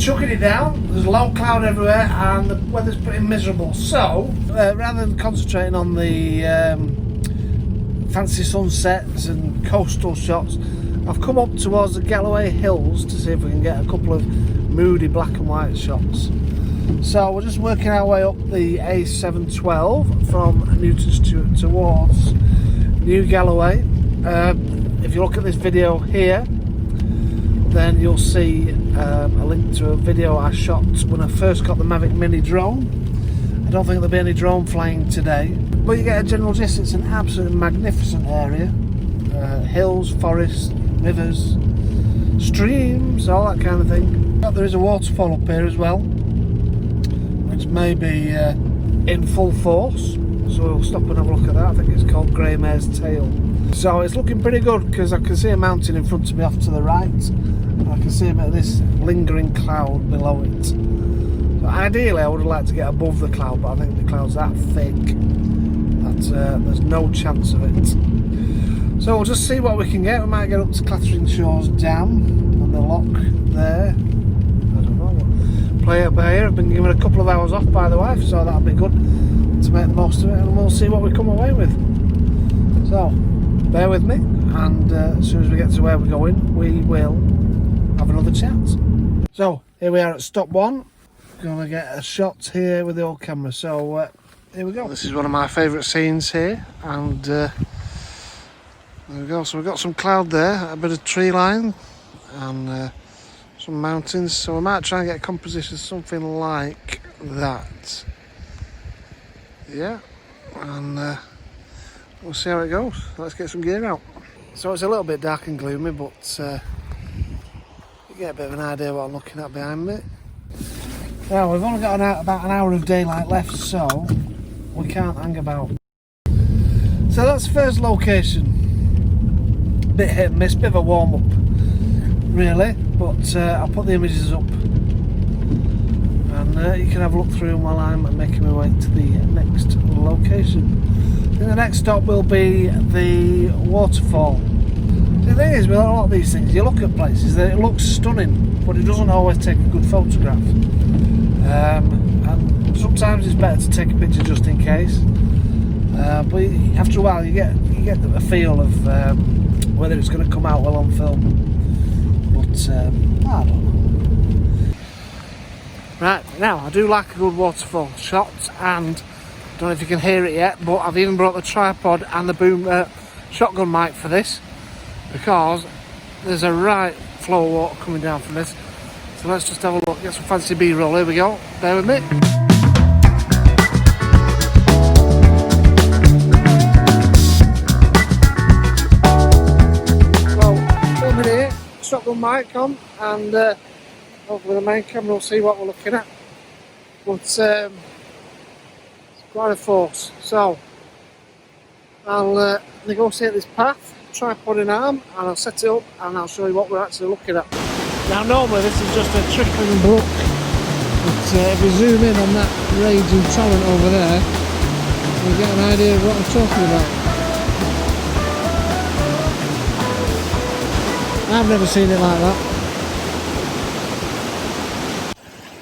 chucking it down. There's low cloud everywhere and the weather's pretty miserable. So rather than concentrating on the fancy sunsets and coastal shots, I've come up towards the Galloway hills to see if we can get a couple of moody black and white shots. So we're just working our way up the A712 from Newton Stewart towards New Galloway. If you look at this video here, then you'll see a link to a video I shot when I first got the Mavic Mini drone. I don't think there'll be any drone flying today, but you get a general gist. It's an absolutely magnificent area. Hills, forests, rivers, streams, all that kind of thing. But there is a waterfall up here as well, which may be in full force, so we'll stop and have a look at that. I think it's called Grey Mare's Tail. So it's looking pretty good because I can see a mountain in front of me off to the right, and I can see a bit of this lingering cloud below it. So ideally I would have liked to get above the cloud, but I think the cloud's that thick that there's no chance of it. So we'll just see what we can get. We might get up to Clattering Shores Dam and the lock there. I don't know. Play it by ear. I've been given a couple of hours off by the wife, so that'll be good to make the most of it, and we'll see what we come away with. So bear with me, and as soon as we get to where we're going, we will have another chat. So here we are at stop one. Gonna get a shot here with the old camera. So here we go. This is one of my favourite scenes here, and there we go. So we've got some cloud there, a bit of tree line, and some mountains. So we might try and get a composition something like that. Yeah, and we'll see how it goes. Let's get some gear out. So it's a little bit dark and gloomy, but you get a bit of an idea what I'm looking at behind me. Now we've only got about an hour of daylight left, so we can't hang about. So that's the first location. Bit hit and miss, bit of a warm up really, but I'll put the images up and you can have a look through them while I'm making my way to the next location. I think the next stop will be the waterfall. The thing is with a lot of these things, you look at places that it looks stunning, but it doesn't always take a good photograph. And sometimes it's better to take a picture just in case. But after a while, you get a feel of whether it's going to come out well on film. But I don't know. Right, now I do like a good waterfall shot, and I don't know if you can hear it yet, but I've even brought the tripod and the boom shotgun mic for this, because there's a right flow of water coming down from this. So let's just have a look, get some fancy B-roll. Here we go, bear with me. So, filming here, shotgun mic on, and hopefully the main camera will see what we're looking at. But it's quite a force. So I'll negotiate this path, tripod in arm, and I'll set it up and I'll show you what we're actually looking at. Now normally this is just a trickling brook, but if we zoom in on that raging torrent over there, we get an idea of what I'm talking about. I've never seen it like that.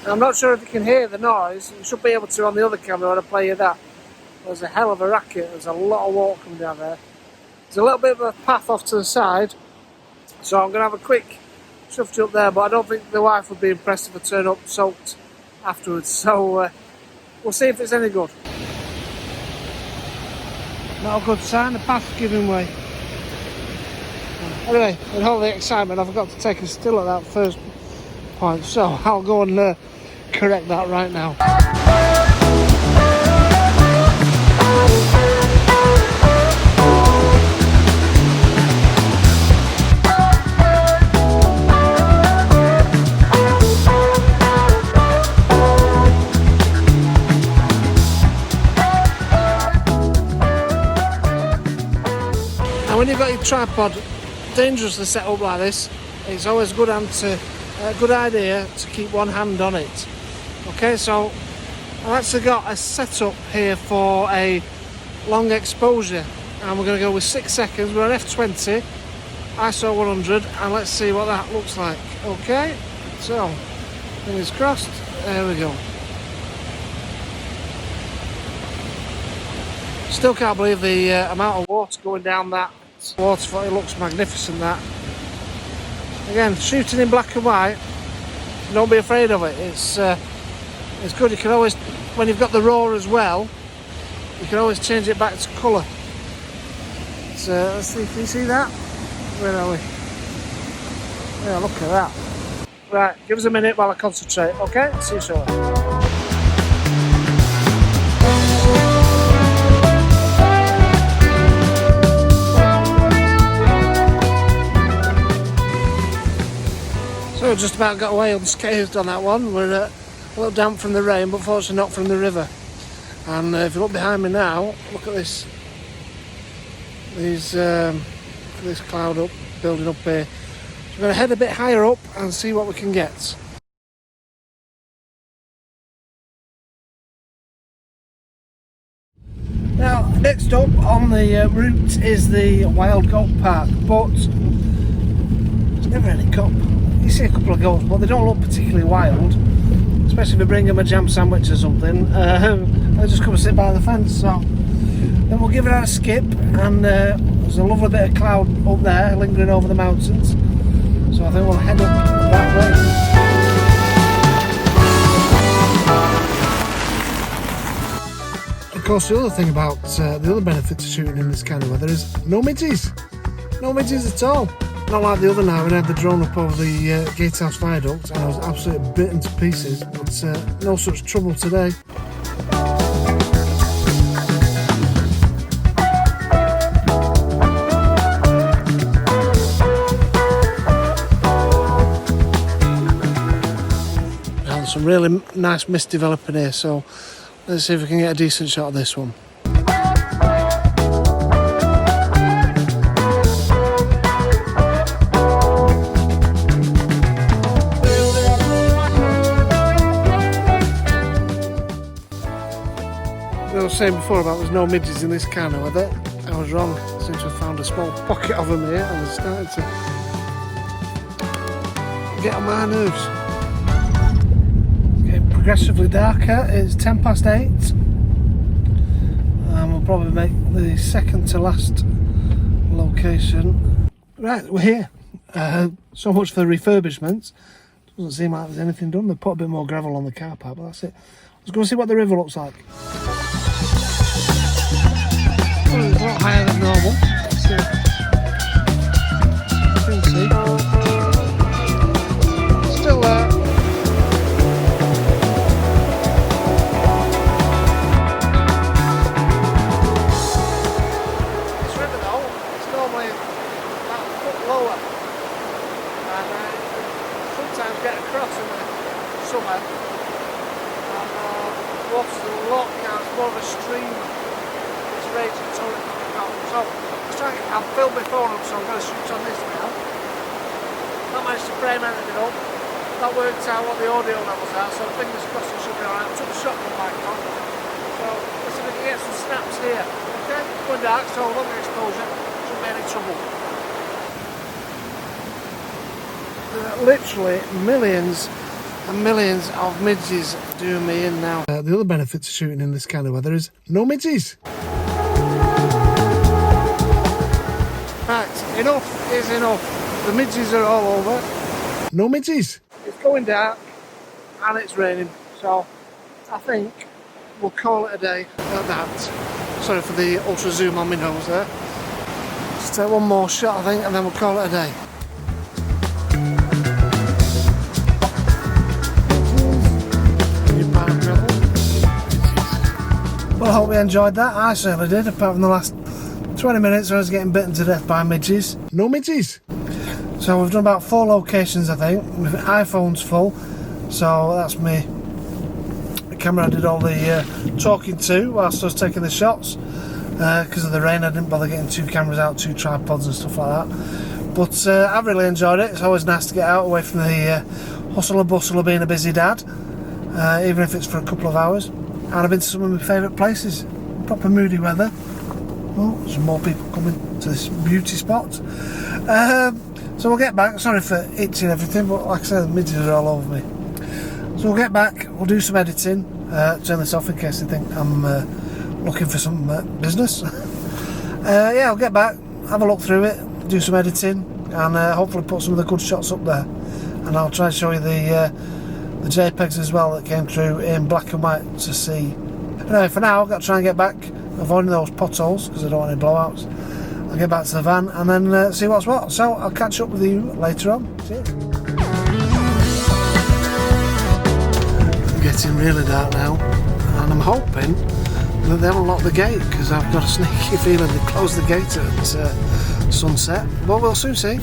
I'm not sure if you can hear the noise. You should be able to on the other camera when I play you that. There's a hell of a racket. There's a lot of water coming down there. There's a little bit of a path off to the side, so I'm going to have a quick shuffle up there, but I don't think the wife would be impressed if I turn up soaked afterwards, so we'll see if it's any good. Not a good sign, the path's giving way. Anyway, with all the excitement, I forgot to take a still at that first point, so I'll go and correct that right now. Now when you've got your tripod dangerously set up like this, it's always a good idea to keep one hand on it. Okay, so I've actually got a setup here for a long exposure, and we're going to go with 6 seconds. We're on f20, ISO 100, and let's see what that looks like. Okay, so Fingers crossed. There we go. Still can't believe the amount of water going down that waterfall. It looks magnificent, that. Again, shooting in black and white, don't be afraid of it. It's good. You can always, when you've got the RAW as well, you can always change it back to colour. So let's see, can you see that? Where are we? Yeah, look at that. Right, give us a minute while I concentrate, okay? See you shortly. So we just about got away unscathed on that one. We're a little damp from the rain, but fortunately not from the river. And if you look behind me now, look at this. This cloud up, building up here. So we're going to head a bit higher up and see what we can get. Now, next up on the route is the Wild Goat Park, but there's never any cop. You see a couple of goats, but they don't look particularly wild, especially if you bring them a jam sandwich or something. They just come and sit by the fence. So then we'll give it a skip, and there's a lovely bit of cloud up there lingering over the mountains, so I think we'll head up that way. Of course, the other thing about the other benefits of shooting in this kind of weather is no midges. No midges at all. Not like the other night when I had the drone up over the Gatehouse Viaduct and I was absolutely bitten to pieces, but no such trouble today. Now there's some really nice mist developing here, so let's see if we can get a decent shot of this one. I was saying before about there's no midges in this kind of weather. I was wrong. I seem to have found a small pocket of them here and it's starting to get on my nerves. It's getting progressively darker. It's 8:10 and we'll probably make the second to last location. Right, we're here. So much for the refurbishment. Doesn't seem like there's anything done. They've put a bit more gravel on the car park, but that's it. Let's go and see what the river looks like. Well, it's a lot higher than normal. So, you can see. Still there. This river though, it's normally about a foot lower. And sometimes get across in the summer. And water's a lot now, it's more of a stream. Raging torrent coming out. So I've filmed my phone up, so I'm going to shoot on this now. Not managed to frame anything up. Not worked out what the audio levels are, so fingers crossed it should be alright. Took the shotgun back on. So let's see if we can get some snaps here. Okay, going dark, so longer exposure, shouldn't be any trouble. There are literally millions and millions of midges doing me in now. The other benefit to shooting in this kind of weather is no midges. Right, enough is enough. The midges are all over. No midges. It's going dark and it's raining, so I think we'll call it a day at that. Sorry for the ultra zoom on my nose there. Just take one more shot, I think, and then we'll call it a day. Well, I hope you enjoyed that. I certainly did, apart from the last 20 minutes where I was getting bitten to death by midges. No midges. So we've done about 4 locations, I think. My iPhone's full, so that's me. The camera I did all the talking to whilst I was taking the shots. Because of the rain, I didn't bother getting 2 cameras out, 2 tripods and stuff like that. But I've really enjoyed it. It's always nice to get out away from the hustle and bustle of being a busy dad, even if it's for a couple of hours. And I've been to some of my favourite places. Proper moody weather. Oh, some more people coming to this beauty spot. So we'll get back. Sorry for itching everything, but like I said, the midges are all over me. So we'll get back, we'll do some editing, turn this off in case they think I'm looking for some business. Yeah, I'll get back, have a look through it, do some editing, and hopefully put some of the good shots up there. And I'll try and show you the JPEGs as well that came through in black and white to see. Anyway, for now I've got to try and get back, avoiding those potholes because I don't want any blowouts. I'll get back to the van and then see what's what. So I'll catch up with you later on. See you. It's getting really dark now, and I'm hoping that they haven't locked the gate because I've got a sneaky feeling they closed the gate at sunset. But we'll soon see.